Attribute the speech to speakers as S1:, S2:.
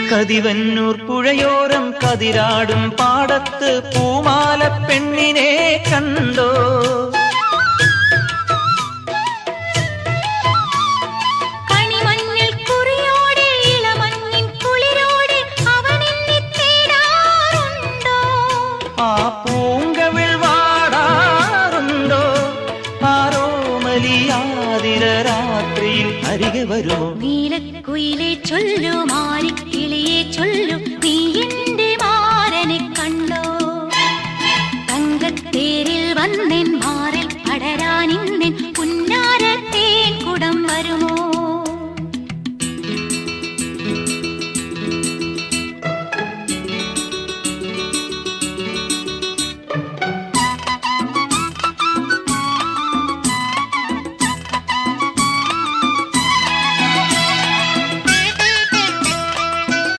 S1: കതിവന്നൂർ പുഴയോരം കതിരാടും പാടത്ത് പൂമാല പെണ്ണിനെ കണ്ടോ?
S2: കണിമഞ്ഞിൽ കുറിയോടെ ഇളമഞ്ഞിൻ കുളിരോടെ അവനെന്നെ തേടാറുണ്ടോ?
S1: ആ പൂങ്കവിൾ വാടാറുണ്ടോ? ആരോമലിയാതിര രാത്രിയിൽ അരികെ വരുമോ?
S2: നീലക്കുയിലെ ചൊല്ലു